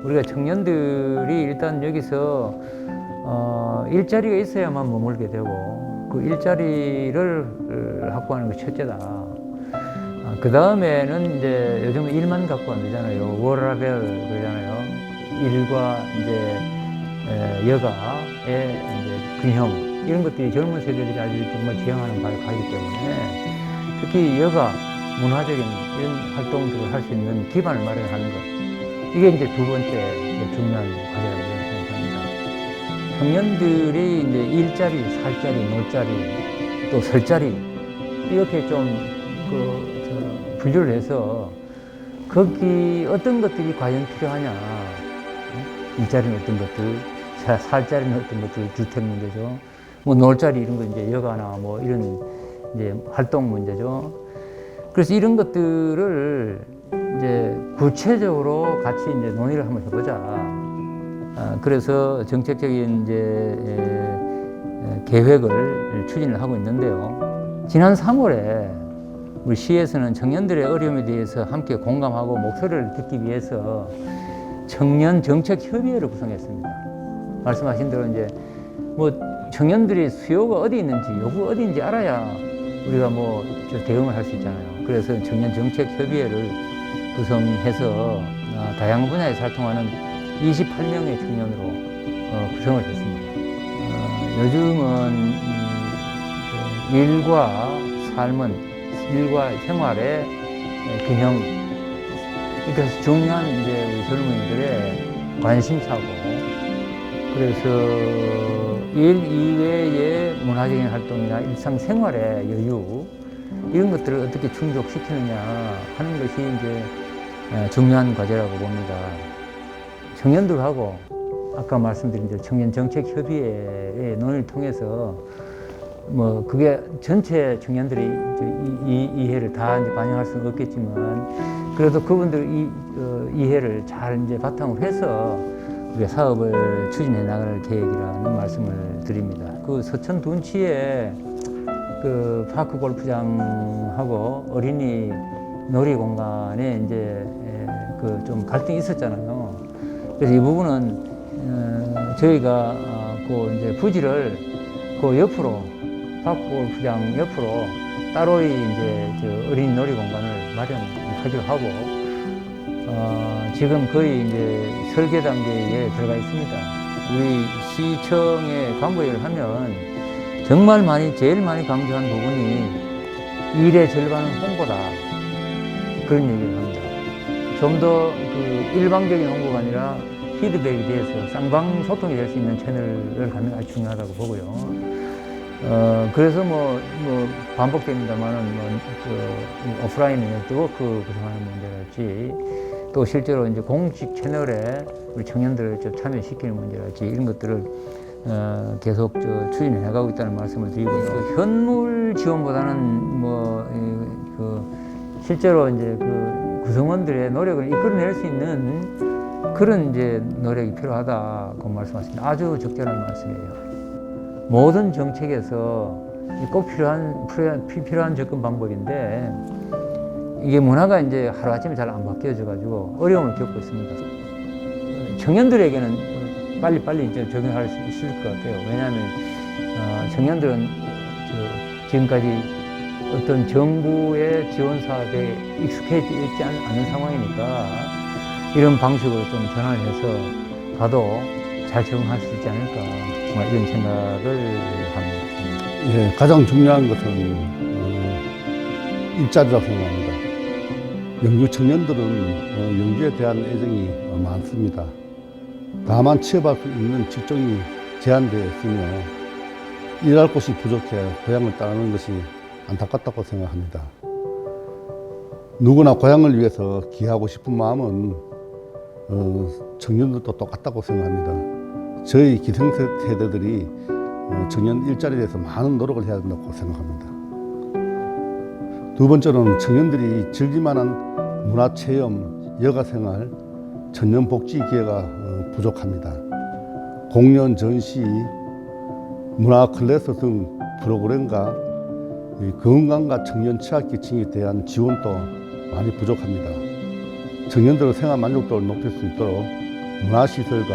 우리가 청년들이 일단 여기서 일자리가 있어야만 머물게 되고 그 일자리를 확보하는 것이 첫째다. 그 다음에는 이제 요즘 일만 갖고 안 되잖아요. 워라벨 그러잖아요. 일과 이제 여가의 이제 균형 이런 것들이 젊은 세대들이 아주 정말 지향하는 바를 가기 때문에 특히 여가 문화적인 이런 활동들을 할 수 있는 기반을 마련하는 것 이게 이제 두 번째 중요한 과제라고 저는 생각합니다. 청년들이 이제 일자리, 살자리, 놀자리, 또 설자리 이렇게 좀 분류를 해서 거기 어떤 것들이 과연 필요하냐, 일자리는 어떤 것들, 살자리는 어떤 것들, 주택 문제죠. 뭐 놀자리 이런 거 이제 여가나 뭐 이런 이제 활동 문제죠. 그래서 이런 것들을 이제 구체적으로 같이 이제 논의를 한번 해보자. 그래서 정책적인 이제 계획을 추진을 하고 있는데요. 지난 3월에 우리 시에서는 청년들의 어려움에 대해서 함께 공감하고 목소리를 듣기 위해서 청년 정책 협의회를 구성했습니다. 말씀하신 대로 이제 뭐 청년들이 수요가 어디 있는지 요구가 어디 있는지 알아야 우리가 뭐 대응을 할 수 있잖아요. 그래서 청년 정책 협의회를 구성해서 다양한 분야에서 활동하는 28명의 청년으로 구성을 했습니다. 요즘은 일과 생활의 균형, 그래서 중요한 이제 우리 젊은이들의 관심사고, 그래서 일 이외의 문화적인 활동이나 일상생활의 여유 이런 것들을 어떻게 충족시키느냐 하는 것이 이제 중요한 과제라고 봅니다. 청년들하고 아까 말씀드린 대로 청년정책협의회의 논의를 통해서 뭐 그게 전체 청년들이 이해를 다 이제 반영할 수는 없겠지만 그래도 그분들 이해를 잘 이제 바탕으로 해서 우리가 사업을 추진해 나갈 계획이라는 말씀을 드립니다. 그 서천 둔치에 그 파크 골프장하고 어린이 놀이공간에 이제 그 좀 갈등이 있었잖아요. 그래서 이 부분은 저희가 그 이제 부지를 그 옆으로 파크 골프장 옆으로 따로 이제 어린이 놀이공간을 마련하기로 하고 지금 거의 이제 설계 단계에 들어가 있습니다. 우리 시청에 광고를 하면 정말 제일 많이 강조한 부분이 일의 절반은 홍보다 그런 얘기를 합니다. 좀 더 그 일방적인 홍보가 아니라 피드백에 대해서 쌍방 소통이 될 수 있는 채널을 갖는 게 아주 중요하다고 보고요. 그래서 뭐 반복됩니다만은 오프라인 네트워크 구성하는 문제랄지 또 실제로 이제 공식 채널에 우리 청년들을 좀 참여시키는 문제랄지 이런 것들을 계속 추진해 나가고 있다는 말씀을 드리고요. 그 현물 지원보다는 실제로 이제 구성원들의 노력을 이끌어낼 수 있는 그런 이제 노력이 필요하다고 말씀하셨습니다. 아주 적절한 말씀이에요. 모든 정책에서 꼭 필요한 접근 방법인데 이게 문화가 이제 하루아침에 잘 안 바뀌어져 가지고 어려움을 겪고 있습니다. 청년들에게는 빨리 이제 적용할 수 있을 것 같아요. 왜냐하면 청년들은 지금까지 어떤 정부의 지원 사업에 익숙해져 있지 않은 상황이니까 이런 방식으로 좀 전환을 해서 가도 잘 적응할 수 있지 않을까 정말 이런 생각을 합니다. 예, 가장 중요한 것은 일자리라고 생각합니다. 영주 청년들은 영주에 대한 애정이 많습니다. 다만 취업할 수 있는 직종이 제한되어 있으며 일할 곳이 부족해 고향을 떠나는 것이 안타깝다고 생각합니다. 누구나 고향을 위해서 기하고 싶은 마음은 청년들도 똑같다고 생각합니다. 저희 기성세대들이 청년 일자리에 대해서 많은 노력을 해야 된다고 생각합니다. 두 번째로는 청년들이 즐길만한 문화체험, 여가생활, 청년복지 기회가 부족합니다. 공연, 전시, 문화 클래스 등 프로그램과 건강과 청년 취약 계층에 대한 지원도 많이 부족합니다. 청년들의 생활 만족도를 높일 수 있도록 문화시설과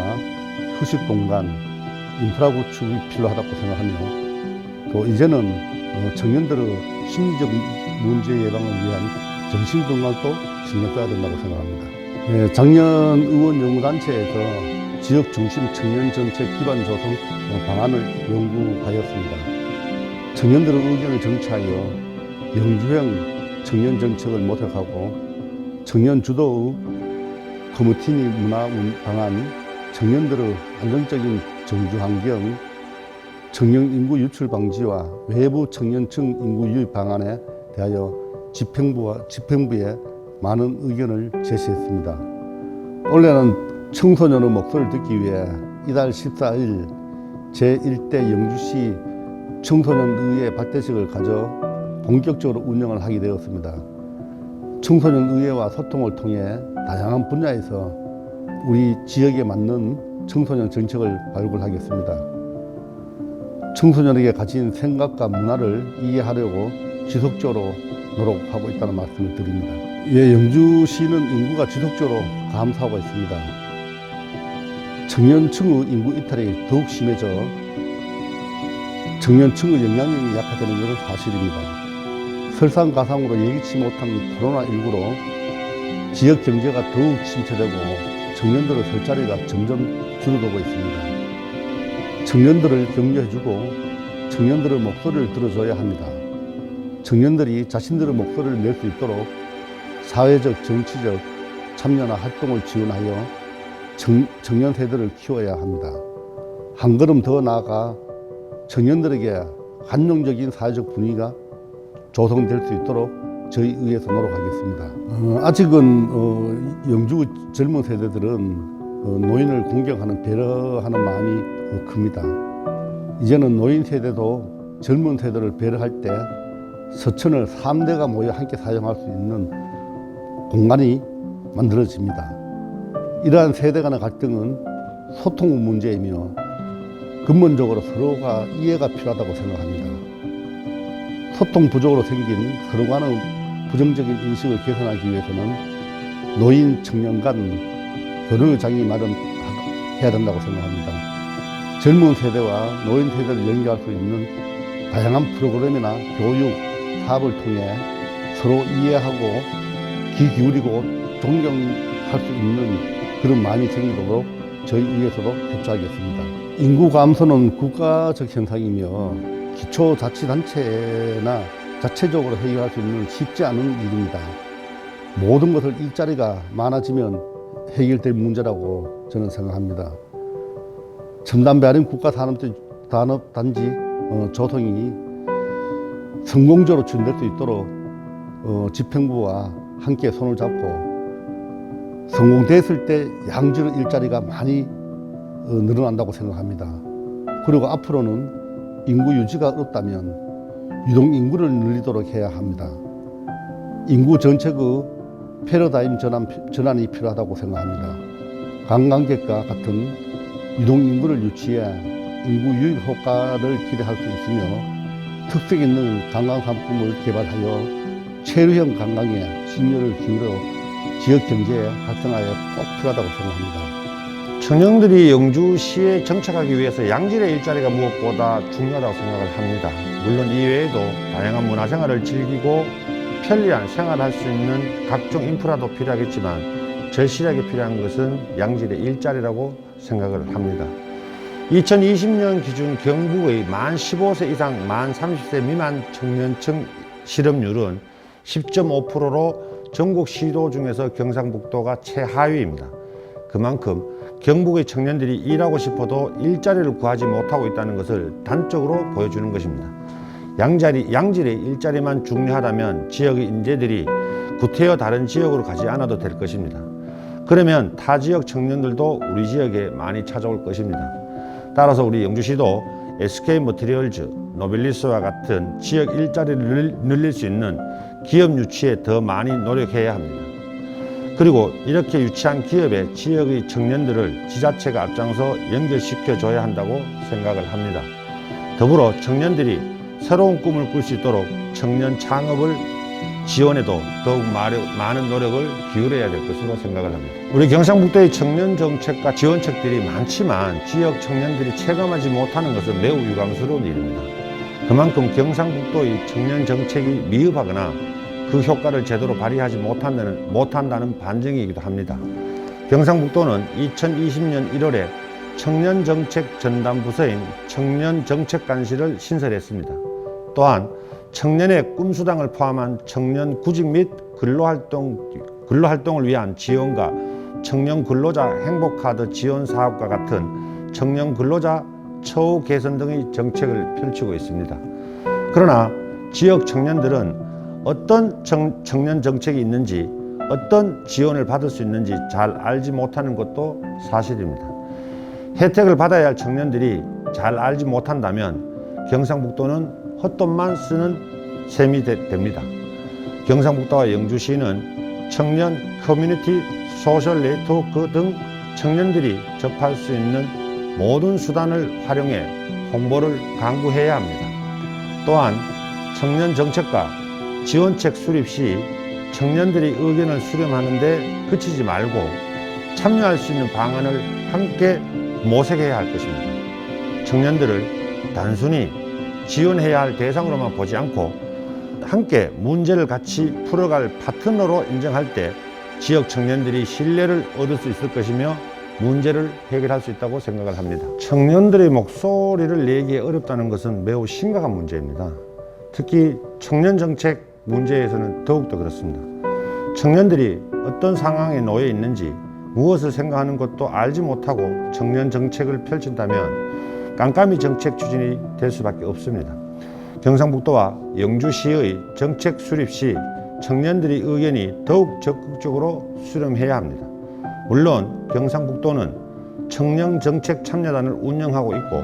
휴식공간, 인프라 구축이 필요하다고 생각하며 또 이제는 청년들의 심리적 문제 예방을 위한 정신건강도 신경 써야 된다고 생각합니다. 작년 의원연구단체에서 지역중심 청년정책 기반 조성 방안을 연구하였습니다. 청년들의 의견을 정치하여 영주형 청년정책을 모색하고 청년 주도의 커뮤니티 문화 방안, 청년들의 안정적인 정주환경, 청년 인구 유출 방지와 외부 청년층 인구 유입 방안에 대하여 집행부에 많은 의견을 제시했습니다. 올해는 청소년의 목소리를 듣기 위해 이달 14일 제1대 영주시 청소년의회 발대식을 가져 본격적으로 운영을 하게 되었습니다. 청소년의회와 소통을 통해 다양한 분야에서 우리 지역에 맞는 청소년 정책을 발굴하겠습니다. 청소년에게 가진 생각과 문화를 이해하려고 지속적으로 노력하고 있다는 말씀을 드립니다. 영주시는 인구가 지속적으로 감소하고 있습니다. 청년층의 인구 이탈이 더욱 심해져 청년층의 영향력이 약화되는 것은 사실입니다. 설상가상으로 예기치 못한 코로나19로 지역 경제가 더욱 침체되고 청년들의 설 자리가 점점 줄어들고 있습니다. 청년들을 격려해주고 청년들의 목소리를 들어줘야 합니다. 청년들이 자신들의 목소리를 낼 수 있도록 사회적, 정치적 참여나 활동을 지원하여 청년 세대를 키워야 합니다. 한 걸음 더 나아가 청년들에게 환영적인 사회적 분위기가 조성될 수 있도록 저희 의회에서 노력하겠습니다. 아직은 영주 젊은 세대들은 노인을 공경하는 배려하는 마음이 큽니다. 이제는 노인 세대도 젊은 세대를 배려할 때 서천을 3대가 모여 함께 사용할 수 있는 공간이 만들어집니다. 이러한 세대 간의 갈등은 소통 문제이며 근본적으로 서로가 이해가 필요하다고 생각합니다. 소통 부족으로 생긴 서로 간의 부정적인 인식을 개선하기 위해서는 노인, 청년 간 교류장이 마련해야 된다고 생각합니다. 젊은 세대와 노인 세대를 연결할 수 있는 다양한 프로그램이나 교육, 사업을 통해 서로 이해하고 귀 기울이고 존경할 수 있는 그런 마음이 생기도록 저희 의회에서도 협조하겠습니다. 인구 감소는 국가적 현상이며 기초자치단체나 자체적으로 해결할 수 있는 쉽지 않은 일입니다. 모든 것을 일자리가 많아지면 해결될 문제라고 저는 생각합니다. 첨단 배아린 국가산업단지 조성이 성공적으로 진행될 수 있도록 집행부와 함께 손을 잡고 성공됐을 때 양질의 일자리가 많이 늘어난다고 생각합니다. 그리고 앞으로는 인구 유지가 어렵다면 유동 인구를 늘리도록 해야 합니다. 인구 정책의 패러다임 전환이 필요하다고 생각합니다. 관광객과 같은 유동 인구를 유치해 인구 유입 효과를 기대할 수 있으며 특색 있는 관광 상품을 개발하여 체류형 관광에 심혈을 기울여 지역 경제에 활성화에 꼭 필요하다고 생각합니다. 청년들이 영주시에 정착하기 위해서 양질의 일자리가 무엇보다 중요하다고 생각을 합니다. 물론 이외에도 다양한 문화생활을 즐기고 편리한 생활을 할 수 있는 각종 인프라도 필요하겠지만 절실하게 필요한 것은 양질의 일자리라고 생각을 합니다. 2020년 기준 경북의 만 15세 이상 만 30세 미만 청년층 실업률은 10.5%로 전국 시도 중에서 경상북도가 최하위입니다. 그만큼 경북의 청년들이 일하고 싶어도 일자리를 구하지 못하고 있다는 것을 단적으로 보여주는 것입니다. 양질의 일자리만 중요하다면 지역의 인재들이 구태여 다른 지역으로 가지 않아도 될 것입니다. 그러면 타 지역 청년들도 우리 지역에 많이 찾아올 것입니다. 따라서 우리 영주시도 SK머티리얼즈, 노벨리스와 같은 지역 일자리를 늘릴 수 있는 기업 유치에 더 많이 노력해야 합니다. 그리고 이렇게 유치한 기업에 지역의 청년들을 지자체가 앞장서 연결시켜줘야 한다고 생각을 합니다. 더불어 청년들이 새로운 꿈을 꿀 수 있도록 청년 창업을 지원에도 더욱 많은 노력을 기울여야 될 것으로 생각을 합니다. 우리 경상북도의 청년 정책과 지원책들이 많지만 지역 청년들이 체감하지 못하는 것은 매우 유감스러운 일입니다. 그만큼 경상북도의 청년 정책이 미흡하거나 그 효과를 제대로 발휘하지 못한다는 반증이기도 합니다. 경상북도는 2020년 1월에 청년정책전담부서인 청년정책관실을 신설했습니다. 또한 청년의 꿈수당을 포함한 청년 구직 및 근로활동을 위한 지원과 청년 근로자 행복카드 지원 사업과 같은 청년 근로자 처우 개선 등의 정책을 펼치고 있습니다. 그러나 지역 청년들은 어떤 청년 정책이 있는지, 어떤 지원을 받을 수 있는지 잘 알지 못하는 것도 사실입니다. 혜택을 받아야 할 청년들이 잘 알지 못한다면 경상북도는 헛돈만 쓰는 셈이 됩니다. 경상북도와 영주시는 청년 커뮤니티 소셜 네트워크 등 청년들이 접할 수 있는 모든 수단을 활용해 홍보를 강구해야 합니다. 또한 청년 정책과 지원책 수립 시 청년들이 의견을 수렴하는 데 그치지 말고 참여할 수 있는 방안을 함께 모색해야 할 것입니다. 청년들을 단순히 지원해야 할 대상으로만 보지 않고 함께 문제를 같이 풀어갈 파트너로 인정할 때 지역 청년들이 신뢰를 얻을 수 있을 것이며 문제를 해결할 수 있다고 생각을 합니다. 청년들의 목소리를 내기 어렵다는 것은 매우 심각한 문제입니다. 특히 청년 정책 문제에서는 더욱더 그렇습니다. 청년들이 어떤 상황에 놓여 있는지 무엇을 생각하는 것도 알지 못하고 청년 정책을 펼친다면 깜깜이 정책 추진이 될 수밖에 없습니다. 경상북도와 영주시의 정책 수립 시 청년들의 의견이 더욱 적극적으로 수렴해야 합니다. 물론 경상북도는 청년 정책 참여단을 운영하고 있고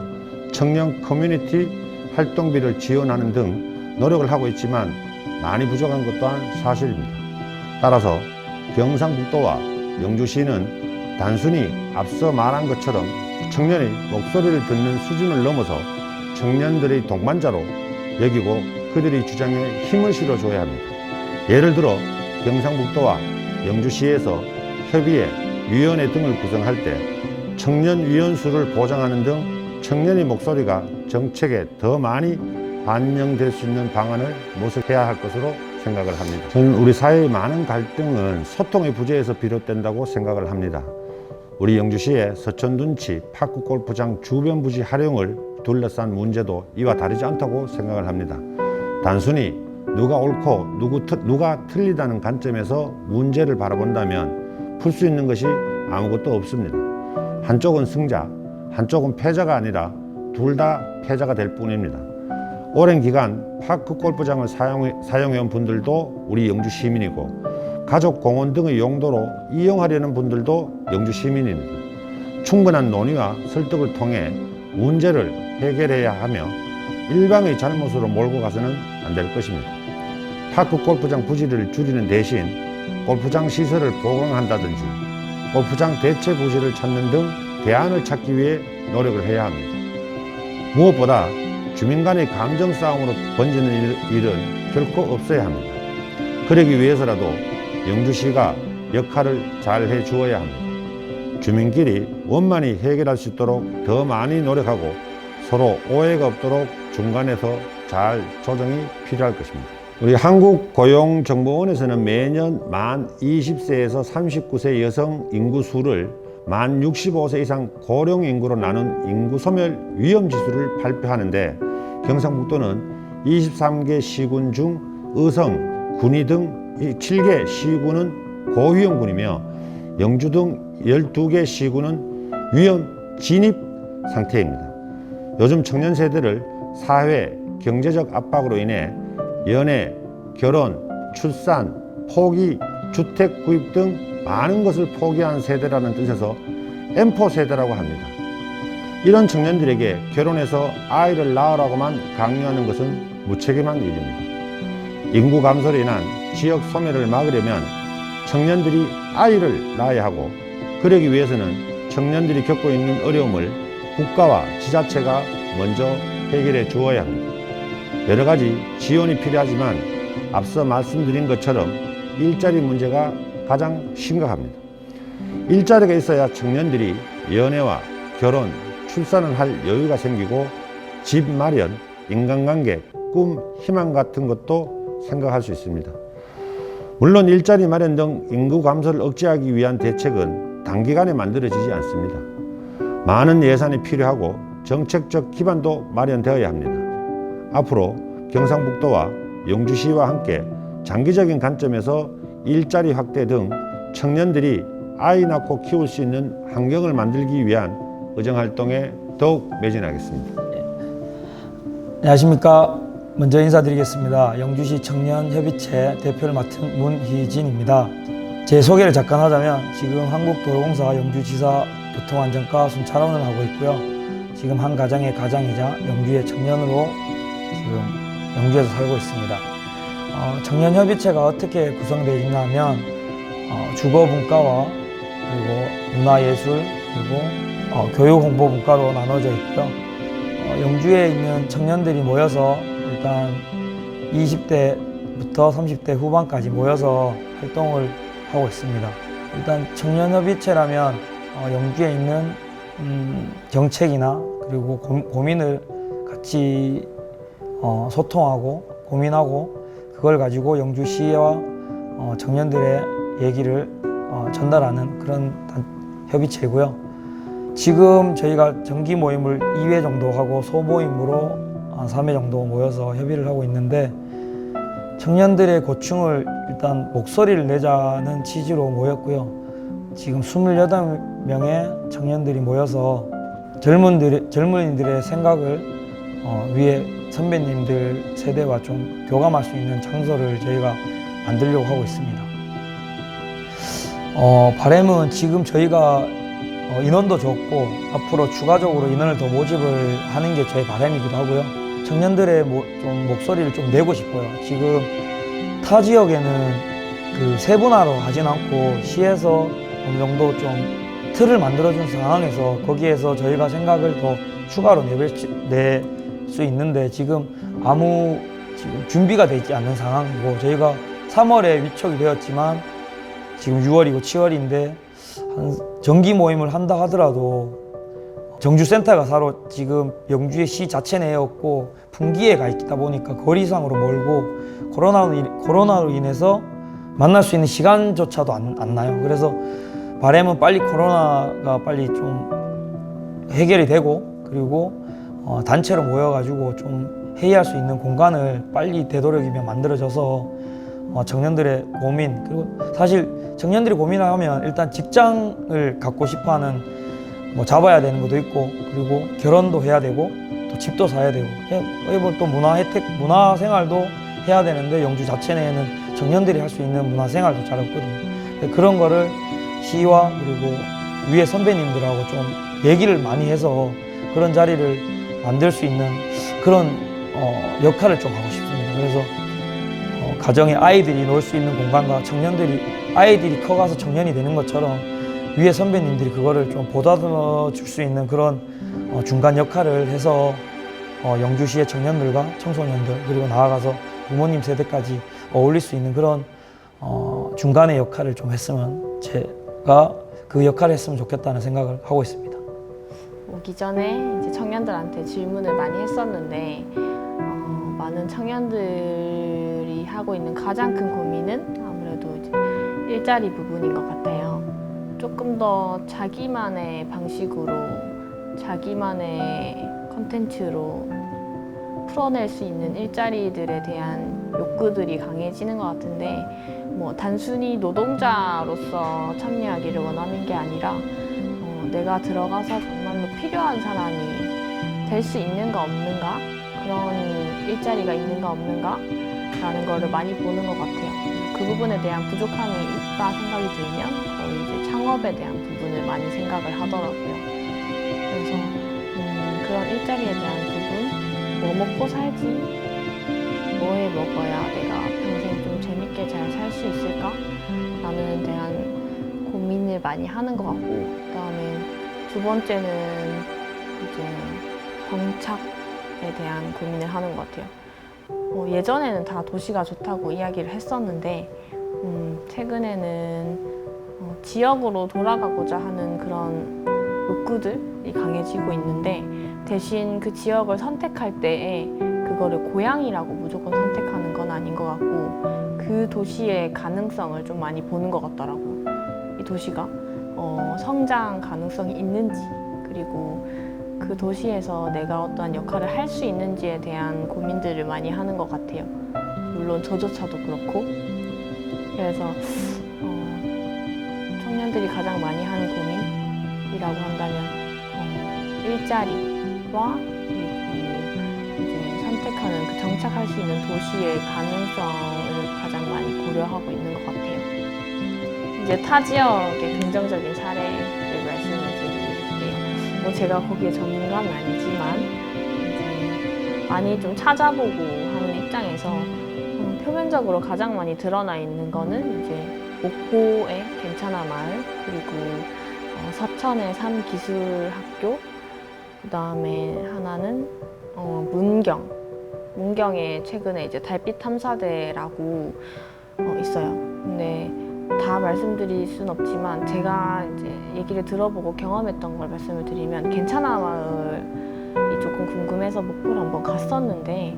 청년 커뮤니티 활동비를 지원하는 등 노력을 하고 있지만 많이 부족한 것 또한 사실입니다. 따라서 경상북도와 영주시는 단순히 앞서 말한 것처럼 청년의 목소리를 듣는 수준을 넘어서 청년들의 동반자로 여기고 그들의 주장에 힘을 실어줘야 합니다. 예를 들어 경상북도와 영주시에서 협의회, 위원회 등을 구성할 때 청년위원 수를 보장하는 등 청년의 목소리가 정책에 더 많이 반영될 수 있는 방안을 모색해야 할 것으로 생각을 합니다. 저는 우리 사회의 많은 갈등은 소통의 부재에서 비롯된다고 생각을 합니다. 우리 영주시의 서천둔치 파크 골프장 주변 부지 활용을 둘러싼 문제도 이와 다르지 않다고 생각을 합니다. 단순히 누가 옳고 누가 틀리다는 관점에서 문제를 바라본다면 풀 수 있는 것이 아무것도 없습니다. 한쪽은 승자, 한쪽은 패자가 아니라 둘 다 패자가 될 뿐입니다. 오랜 기간 파크 골프장을 사용해온 분들도 우리 영주 시민이고 가족 공원 등의 용도로 이용하려는 분들도 영주 시민입니다. 충분한 논의와 설득을 통해 문제를 해결해야 하며 일방의 잘못으로 몰고 가서는 안 될 것입니다. 파크 골프장 부지를 줄이는 대신 골프장 시설을 보강한다든지 골프장 대체 부지를 찾는 등 대안을 찾기 위해 노력을 해야 합니다. 무엇보다 주민 간의 감정 싸움으로 번지는 일은 결코 없어야 합니다. 그러기 위해서라도 영주시가 역할을 잘 해주어야 합니다. 주민끼리 원만히 해결할 수 있도록 더 많이 노력하고 서로 오해가 없도록 중간에서 잘 조정이 필요할 것입니다. 우리 한국고용정보원에서는 매년 만 20세에서 39세 여성 인구 수를 만 65세 이상 고령 인구로 나눈 인구 소멸 위험 지수를 발표하는데 경상북도는 23개 시군 중 의성, 군위 등 7개 시군은 고위험군이며 영주 등 12개 시군은 위험 진입 상태입니다. 요즘 청년 세대를 사회, 경제적 압박으로 인해 연애, 결혼, 출산, 포기, 주택 구입 등 많은 것을 포기한 세대라는 뜻에서 M4 세대라고 합니다. 이런 청년들에게 결혼해서 아이를 낳으라고만 강요하는 것은 무책임한 일입니다. 인구 감소로 인한 지역 소멸을 막으려면 청년들이 아이를 낳아야 하고 그러기 위해서는 청년들이 겪고 있는 어려움을 국가와 지자체가 먼저 해결해 주어야 합니다. 여러 가지 지원이 필요하지만 앞서 말씀드린 것처럼 일자리 문제가 가장 심각합니다. 일자리가 있어야 청년들이 연애와 결혼, 출산을 할 여유가 생기고 집 마련, 인간관계, 꿈, 희망 같은 것도 생각할 수 있습니다. 물론 일자리 마련 등 인구 감소를 억제하기 위한 대책은 단기간에 만들어지지 않습니다. 많은 예산이 필요하고 정책적 기반도 마련되어야 합니다. 앞으로 경상북도와 영주시와 함께 장기적인 관점에서 일자리 확대 등 청년들이 아이 낳고 키울 수 있는 환경을 만들기 위한 의정활동에 더욱 매진하겠습니다. 안녕하십니까. 먼저 인사드리겠습니다. 영주시 청년협의체 대표를 맡은 문희진입니다. 제 소개를 잠깐 하자면 지금 한국도로공사 영주지사 교통안전과 순찰원을 하고 있고요. 지금 한 가정의 가장이자 영주의 청년으로 지금 영주에서 살고 있습니다. 청년협의체가 어떻게 구성되어 있나 하면 주거분과와 그리고 문화예술 그리고 교육홍보분과로 나눠져 있고요. 영주에 있는 청년들이 모여서 일단 20대부터 30대 후반까지 모여서 활동을 하고 있습니다. 일단 청년협의체라면 영주에 있는 정책이나 그리고 고민을 같이 소통하고 고민하고 그걸 가지고 영주시와 청년들의 얘기를 전달하는 그런 협의체고요. 지금 저희가 정기 모임을 2회 정도 하고 소모임으로 한 3회 정도 모여서 협의를 하고 있는데 청년들의 고충을 일단 목소리를 내자는 취지로 모였고요. 지금 28명의 청년들이 모여서 젊은이들의 생각을 위에 선배님들 세대와 좀 교감할 수 있는 장소를 저희가 만들려고 하고 있습니다. 바람은 지금 저희가 인원도 적고 앞으로 추가적으로 인원을 더 모집을 하는 게 저희 바람이기도 하고요. 청년들의 좀 목소리를 좀 내고 싶어요. 지금 타 지역에는 그 세분화로 하진 않고 시에서 어느 정도 좀 틀을 만들어준 상황에서 거기에서 저희가 생각을 더 추가로 낼 수 있는데 지금 아무 지금 준비가 되지 않는 상황이고 저희가 3월에 위촉이 되었지만 지금 6월이고 7월인데 한 정기 모임을 한다 하더라도 정주센터가 사로 지금 영주의 시 자체 내에 없고 풍기에 가 있다 보니까 거리상으로 멀고 코로나로 인해서 만날 수 있는 시간조차도 안 나요. 그래서 바람은 빨리 코로나가 빨리 좀 해결이 되고 그리고 단체로 모여가지고 좀 회의할 수 있는 공간을 빨리 되도록이면 만들어져서 청년들의 고민 그리고 사실 청년들이 고민을 하면 일단 직장을 갖고 싶어하는 잡아야 되는 것도 있고 그리고 결혼도 해야 되고 또 집도 사야 되고 또 문화 생활도 해야 되는데 영주 자체 내에는 청년들이 할 수 있는 문화 생활도 잘 없거든요. 그런 거를 시와 그리고 위에 선배님들하고 좀 얘기를 많이 해서 그런 자리를 만들 수 있는 그런 역할을 좀 하고 싶습니다. 그래서 가정에 아이들이 놀 수 있는 공간과 아이들이 커가서 청년이 되는 것처럼 위에 선배님들이 그거를 좀 보다듬어 줄 수 있는 그런 중간 역할을 해서 영주시의 청년들과 청소년들 그리고 나아가서 부모님 세대까지 어울릴 수 있는 그런 중간의 역할을 좀 했으면 제가 그 역할을 했으면 좋겠다는 생각을 하고 있습니다. 오기 전에 이제 청년들한테 질문을 많이 했었는데 많은 청년들이 하고 있는 가장 큰 고민은 아무래도 이제 일자리 부분인 것 같아요. 조금 더 자기만의 방식으로 자기만의 컨텐츠로 풀어낼 수 있는 일자리들에 대한 욕구들이 강해지는 것 같은데 단순히 노동자로서 참여하기를 원하는 게 아니라 내가 들어가서 정말로 필요한 사람이 될 수 있는가 없는가 그런 일자리가 있는가 없는가 라는 거를 많이 보는 것 같아요. 그 부분에 대한 부족함이 있다 생각이 들면 거의 이제 창업에 대한 부분을 많이 생각을 하더라고요. 그래서 그런 일자리에 대한 부분 뭐 먹고 살지 뭐 해 먹어야 내가 평생 좀 재밌게 잘 살 수 있을까 라는 대한 고민을 많이 하는 것 같고 그다음에 두 번째는 이제 정착에 대한 고민을 하는 것 같아요. 예전에는 다 도시가 좋다고 이야기를 했었는데 최근에는 지역으로 돌아가고자 하는 그런 욕구들이 강해지고 있는데 대신 그 지역을 선택할 때에 그거를 고향이라고 무조건 선택하는 건 아닌 것 같고 그 도시의 가능성을 좀 많이 보는 것 같더라고요. 이 도시가 성장 가능성이 있는지 그리고 그 도시에서 내가 어떠한 역할을 할 수 있는지에 대한 고민들을 많이 하는 것 같아요. 물론 저조차도 그렇고 그래서 청년들이 가장 많이 하는 고민이라고 한다면 일자리와 그리고 이제 선택하는 그 정착할 수 있는 도시의 가능성을 가장 많이 고려하고 있는 것 같아요. 이제 타 지역의 긍정적인 사례를 말씀을 드릴게요. 뭐 제가 거기에 전문가는 아니지만 이제 많이 좀 찾아보고 하는 입장에서 표면적으로 가장 많이 드러나 있는 거는 이제 목포의 괜찮아 마을 그리고 서천의 삼기술학교 그다음에 하나는 문경에 최근에 이제 달빛 탐사대라고 있어요. 근데 다 말씀드릴 순 없지만 제가 이제 얘기를 들어보고 경험했던 걸 말씀을 드리면 괜찮아 마을이 조금 궁금해서 목포를 한번 갔었는데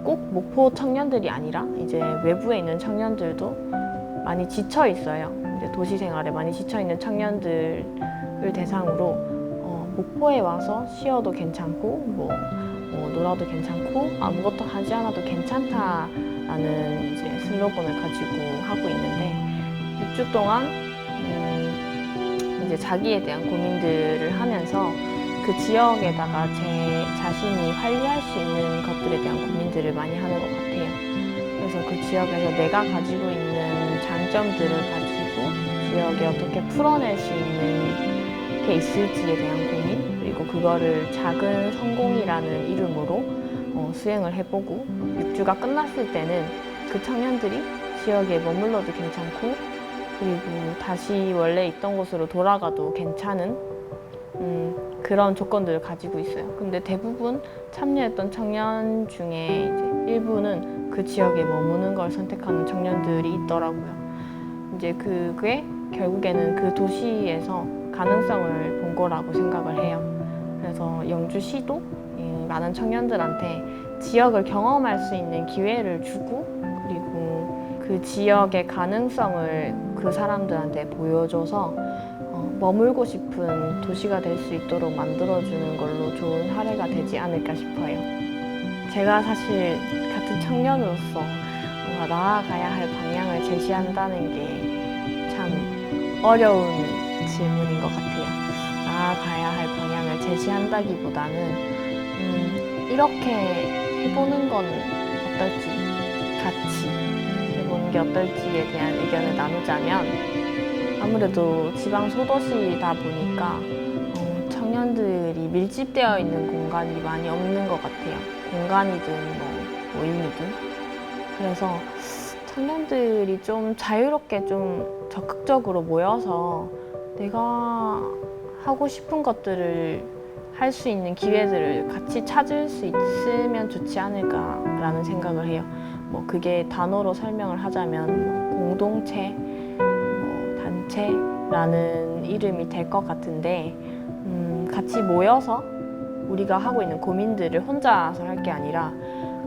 꼭 목포 청년들이 아니라 이제 외부에 있는 청년들도 많이 지쳐 있어요. 이제 도시 생활에 많이 지쳐 있는 청년들을 대상으로 목포에 와서 쉬어도 괜찮고 뭐 놀아도 괜찮고 아무것도 하지 않아도 괜찮다라는 이제 슬로건을 가지고 하고 있는데 6주 동안 이제 자기에 대한 고민들을 하면서 그 지역에다가 제 자신이 관리할 수 있는 것들에 대한 고민들을 많이 하는 것 같아요. 그래서 그 지역에서 내가 가지고 있는 장점들을 가지고 지역에 어떻게 풀어낼 수 있는 게 있을지에 대한 고민 그리고 그거를 작은 성공이라는 이름으로 수행을 해보고 6주가 끝났을 때는 그 청년들이 지역에 머물러도 괜찮고 그리고 다시 원래 있던 곳으로 돌아가도 괜찮은 그런 조건들을 가지고 있어요. 근데 대부분 참여했던 청년 중에 이제 일부는 그 지역에 머무는 걸 선택하는 청년들이 있더라고요. 이제 그게 결국에는 그 도시에서 가능성을 본 거라고 생각을 해요. 그래서 영주시도 많은 청년들한테 지역을 경험할 수 있는 기회를 주고 그리고 그 지역의 가능성을 그 사람들한테 보여줘서 머물고 싶은 도시가 될 수 있도록 만들어주는 걸로 좋은 사례가 되지 않을까 싶어요. 제가 사실 같은 청년으로서 뭔가 나아가야 할 방향을 제시한다는 게 참 어려운 질문인 것 같아요. 나아가야 할 방향을 제시한다기보다는 이렇게 해보는 건 어떨지 같이 해보는 게 어떨지에 대한 의견을 나누자면 아무래도 지방 소도시다 보니까 청년들이 밀집되어 있는 공간이 많이 없는 것 같아요. 공간이든 뭐 모임이든. 그래서 청년들이 좀 자유롭게 좀 적극적으로 모여서 내가 하고 싶은 것들을 할 수 있는 기회들을 같이 찾을 수 있으면 좋지 않을까라는 생각을 해요. 뭐 그게 단어로 설명을 하자면 뭐 공동체, 뭐 단체라는 이름이 될 것 같은데 같이 모여서 우리가 하고 있는 고민들을 혼자서 할 게 아니라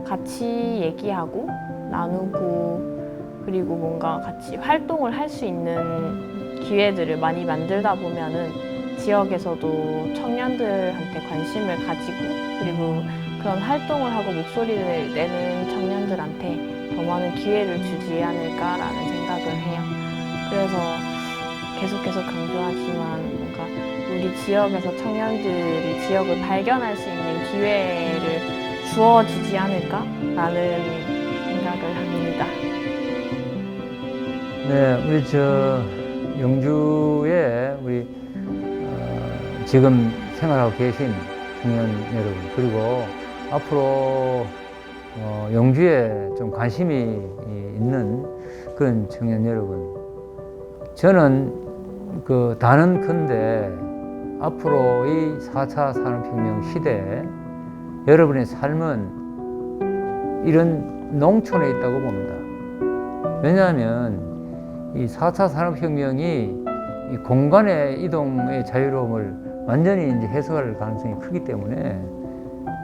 같이 얘기하고 나누고 그리고 뭔가 같이 활동을 할 수 있는 기회들을 많이 만들다 보면은 지역에서도 청년들한테 관심을 가지고 그리고 그런 활동을 하고 목소리를 내는 청년들한테 더 많은 기회를 주지 않을까라는 생각을 해요. 그래서 계속해서 강조하지만 뭔가 우리 지역에서 청년들이 지역을 발견할 수 있는 기회를 주어지지 않을까라는 생각을 합니다. 네, 우리 영주에 우리 지금 생활하고 계신 청년 여러분 그리고 앞으로 영주에 좀 관심이 있는 그런 청년 여러분 저는 단언컨대 앞으로 이 4차 산업혁명 시대에 여러분의 삶은 이런 농촌에 있다고 봅니다. 왜냐하면 이 4차 산업혁명이 이 공간의 이동의 자유로움을 완전히 이제 해소할 가능성이 크기 때문에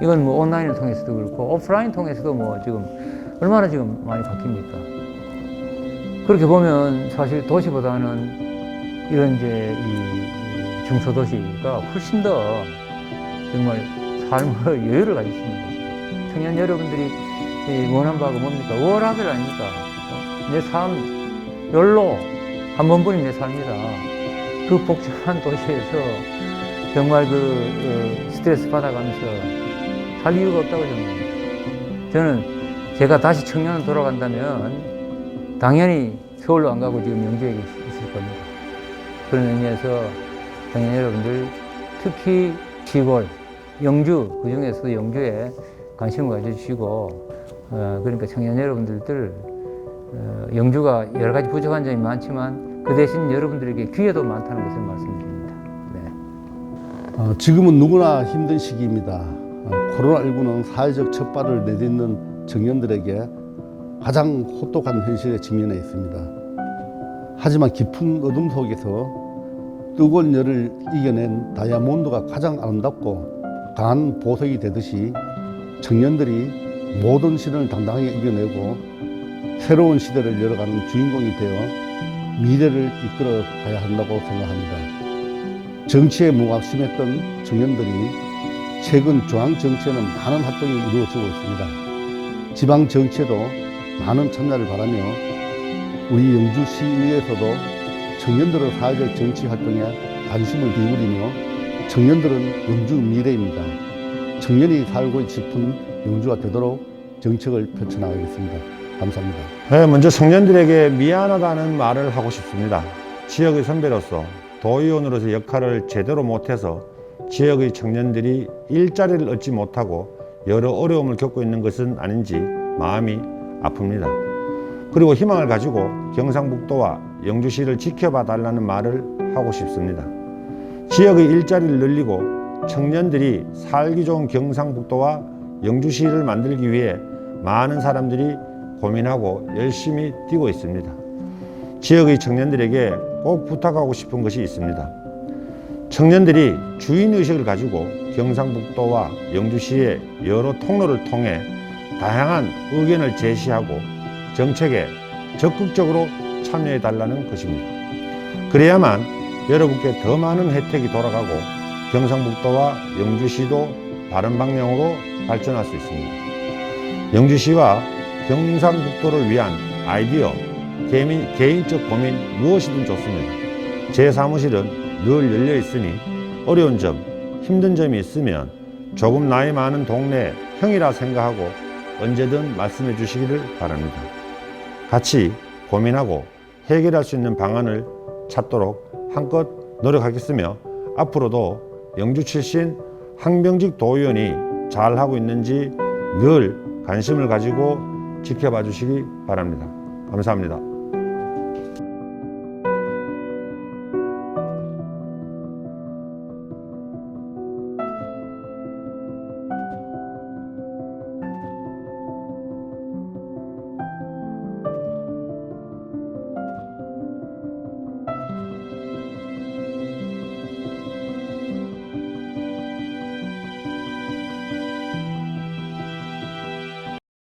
이건 뭐 온라인을 통해서도 그렇고 오프라인 통해서도 뭐 지금 얼마나 지금 많이 바뀝니까? 그렇게 보면 사실 도시보다는 이런 이제 이 중소도시가 훨씬 더 정말 삶의 여유를 가질 수 있는 것이죠. 청년 여러분들이 원하는 바가 뭡니까? 워라벨 아닙니까? 내 삶, 욜로 한 번뿐인 내 삶이다. 그 복잡한 도시에서 정말 스트레스 받아가면서 살 이유가 없다고 생각합니다. 저는 제가 다시 청년으로 돌아간다면 당연히 서울로 안 가고 지금 영주에 있을 겁니다. 그런 의미에서 청년 여러분들, 특히 시골, 영주, 그 중에서도 영주에 관심을 가져주시고, 그러니까 청년 여러분들, 영주가 여러 가지 부족한 점이 많지만 그 대신 여러분들에게 기회도 많다는 것을 말씀드립니다. 네. 지금은 누구나 힘든 시기입니다. 코로나19는 사회적 첫발을 내딛는 청년들에게 가장 혹독한 현실에 직면해 있습니다. 하지만 깊은 어둠 속에서 뜨거운 열을 이겨낸 다이아몬드가 가장 아름답고 강한 보석이 되듯이 청년들이 모든 시련을 당당하게 이겨내고 새로운 시대를 열어가는 주인공이 되어 미래를 이끌어 가야 한다고 생각합니다. 정치에 무관심했던 청년들이 최근 중앙정치에는 많은 활동이 이루어지고 있습니다. 지방 정치에도 많은 참여를 바라며 우리 영주시의회에서도 청년들의 사회적 정치 활동에 관심을 기울이며 청년들은 영주 미래입니다. 청년이 살고 싶은 영주가 되도록 정책을 펼쳐나가겠습니다. 감사합니다. 네, 먼저 청년들에게 미안하다는 말을 하고 싶습니다. 지역의 선배로서 도의원으로서 역할을 제대로 못해서 지역의 청년들이 일자리를 얻지 못하고 여러 어려움을 겪고 있는 것은 아닌지 마음이 아픕니다. 그리고 희망을 가지고 경상북도와 영주시를 지켜봐 달라는 말을 하고 싶습니다. 지역의 일자리를 늘리고 청년들이 살기 좋은 경상북도와 영주시를 만들기 위해 많은 사람들이 고민하고 열심히 뛰고 있습니다. 지역의 청년들에게 꼭 부탁하고 싶은 것이 있습니다. 청년들이 주인의식을 가지고 경상북도와 영주시의 여러 통로를 통해 다양한 의견을 제시하고 정책에 적극적으로 참여해 달라는 것입니다. 그래야만 여러분께 더 많은 혜택이 돌아가고 경상북도와 영주시도 바른 방향으로 발전할 수 있습니다. 영주시와 경상북도를 위한 아이디어, 개인적 고민 무엇이든 좋습니다. 제 사무실은 늘 열려 있으니 어려운 점, 힘든 점이 있으면 조금 나이 많은 동네 형이라 생각하고 언제든 말씀해 주시기를 바랍니다. 같이 고민하고 해결할 수 있는 방안을 찾도록 한껏 노력하겠으며 앞으로도 영주 출신 항병직 도의원이 잘하고 있는지 늘 관심을 가지고 지켜봐 주시기 바랍니다. 감사합니다.